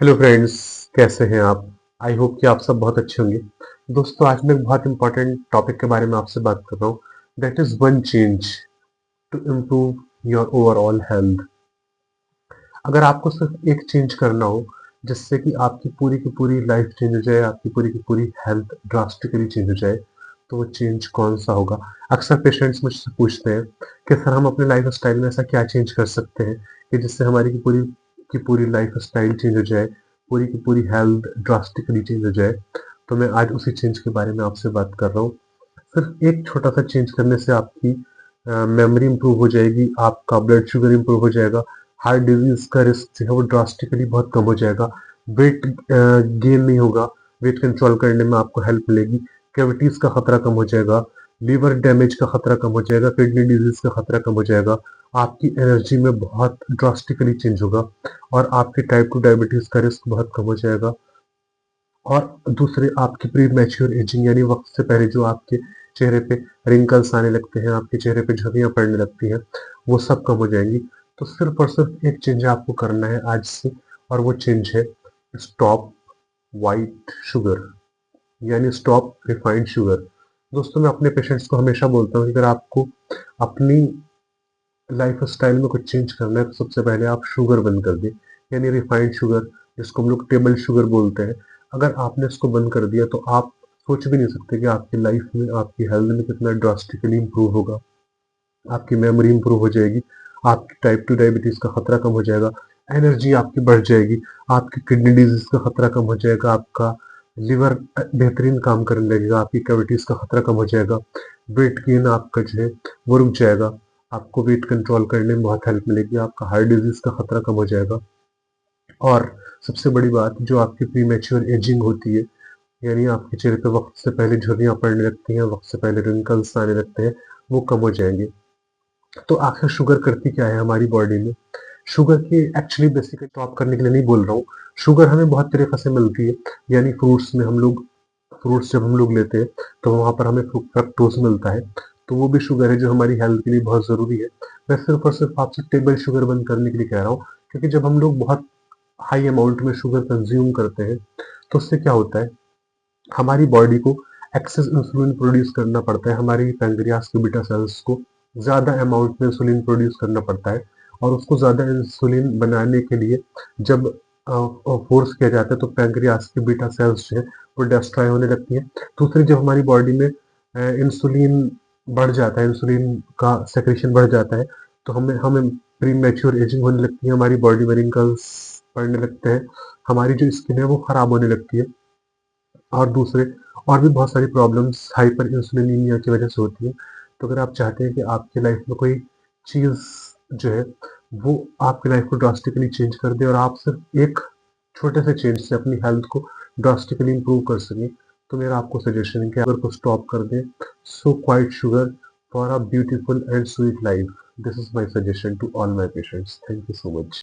Hello friends, कैसे हैं आप? आई होप कि आप सब बहुत अच्छे होंगे। दोस्तों, आज मैं एक बहुत इंपॉर्टेंट टॉपिक के बारे में आपसे बात कर रहा हूँ। That is one change to improve your overall health. अगर आपको सिर्फ एक चेंज करना हो जिससे कि आपकी पूरी की पूरी लाइफ चेंज हो जाए, आपकी पूरी की पूरी हेल्थ ड्रास्टिकली चेंज हो जाए, तो वो चेंज कौन सा होगा? अक्सर पेशेंट्स मुझसे पूछते हैं कि सर, हम अपने लाइफ स्टाइल में ऐसा क्या चेंज कर सकते हैं कि जिससे हमारी की पूरी लाइफ स्टाइल चेंज हो जाए, पूरी की पूरी हेल्थ ड्रास्टिकली चेंज हो जाए। तो मैं आज उसी चेंज के बारे में आपसे बात कर रहा हूँ। सिर्फ एक छोटा सा चेंज करने से आपकी मेमोरी इंप्रूव हो जाएगी, आपका ब्लड शुगर इंप्रूव हो जाएगा, हार्ट डिजीज का रिस्क जो है वो ड्रास्टिकली बहुत कम हो जाएगा, वेट गेन नहीं होगा, वेट कंट्रोल करने में आपको हेल्प मिलेगी, कैविटीज का खतरा कम हो जाएगा, लीवर डैमेज का खतरा कम हो जाएगा, किडनी डिजीज का खतरा कम हो जाएगा, आपकी एनर्जी में बहुत ड्रास्टिकली चेंज होगा और आपके टाइप 2 डायबिटीज का रिस्क बहुत कम हो जाएगा। और दूसरे, आपकी प्री मैच्योर एजिंग यानी वक्त से पहले जो आपके चेहरे पे रिंकल्स आने लगते हैं, आपके चेहरे पे झुर्रियां पड़ने लगती हैं, वो सब कम हो जाएंगी। तो सिर्फ और सिर्फ एक चेंज आपको करना है आज से, और वो चेंज है स्टॉप वाइट शुगर, यानी स्टॉप रिफाइंड शुगर। दोस्तों, मैं अपने पेशेंट्स को हमेशा बोलता हूँ कि अगर आपको अपनी लाइफ स्टाइल में कुछ चेंज करना है तो सबसे पहले आप शुगर बंद कर दें, यानी रिफाइंड शुगर, जिसको हम लोग टेबल शुगर बोलते हैं। अगर आपने इसको बंद कर दिया तो आप सोच भी नहीं सकते कि आपकी लाइफ में, आपकी हेल्थ में कितना ड्रास्टिकली इंप्रूव होगा। आपकी मेमोरी इंप्रूव हो जाएगी, आपकी टाइप 2 डायबिटीज का खतरा कम हो जाएगा, एनर्जी आपकी बढ़ जाएगी, आपकी किडनी डिजीज का खतरा कम हो जाएगा, आपका लिवर बेहतरीन काम करने लगेगा, आपकी कैविटीज का खतरा कम हो जाएगा, वेट गेन आपका जो है वो रुक जाएगा, आपको वेट कंट्रोल करने में बहुत हेल्प मिलेगी, आपका हार्ट डिजीज का खतरा कम हो जाएगा। और सबसे बड़ी बात, जो आपकी प्री मैच्योर एजिंग होती है, यानी आपके चेहरे पे वक्त से पहले झुर्रियां पड़ने लगती हैं, वक्त से पहले रिंकल्स आने लगते हैं, वो कम हो जाएंगे। तो आखिर शुगर करती क्या है हमारी बॉडी में? शुगर की एक्चुअली बेसिकली स्टॉप करने के लिए नहीं बोल रहा हूँ। शुगर हमें बहुत तरीके से मिलती है, यानी फ्रूट्स में हम लोग, फ्रूट्स जब हम लोग लेते हैं तो वहां पर हमें फ्रक्टोज मिलता है, तो वो भी शुगर है जो हमारी हेल्थ के लिए बहुत जरूरी है। मैं सिर्फ और सिर्फ आपसे टेबल शुगर बंद करने के लिए कह रहा हूँ, क्योंकि जब हम लोग बहुत हाई अमाउंट में शुगर कंज्यूम करते हैं तो उससे क्या होता है, हमारी बॉडी को एक्सेस इंसुलिन प्रोड्यूस करना पड़ता है, हमारी पैंक्रियास के बीटा सेल्स को ज़्यादा अमाउंट में इंसुलिन प्रोड्यूस करना पड़ता है। और उसको ज़्यादा इंसुलिन बनाने के लिए जब फोर्स किया जाता है तो पैंक्रियास के बीटा सेल्स जो है वो डिस्ट्रॉय होने लगती है। दूसरी, जब हमारी बॉडी में इंसुलिन बढ़ जाता है, इंसुलिन का सेक्रेशन बढ़ जाता है, तो हमें हमें प्री मैच्योर एजिंग होने लगती है, हमारी बॉडी में रिंकल्स पड़ने लगते हैं, हमारी जो स्किन है वो खराब होने लगती है। और दूसरे, और भी बहुत सारी प्रॉब्लम्स हाइपर इंसुलिनीमिया की वजह से होती है। तो अगर आप चाहते हैं कि आपकी लाइफ में कोई चीज़ जो है वो आपकी लाइफ को ड्रास्टिकली चेंज कर दे और आप सिर्फ एक छोटे से चेंज से अपनी हेल्थ को ड्रास्टिकली इंप्रूव कर सकें, तो मेरा आपको सजेशन है कि अगर को स्टॉप कर दें। So quit sugar for a beautiful and sweet life, this is my suggestion to all my patients. Thank you so much.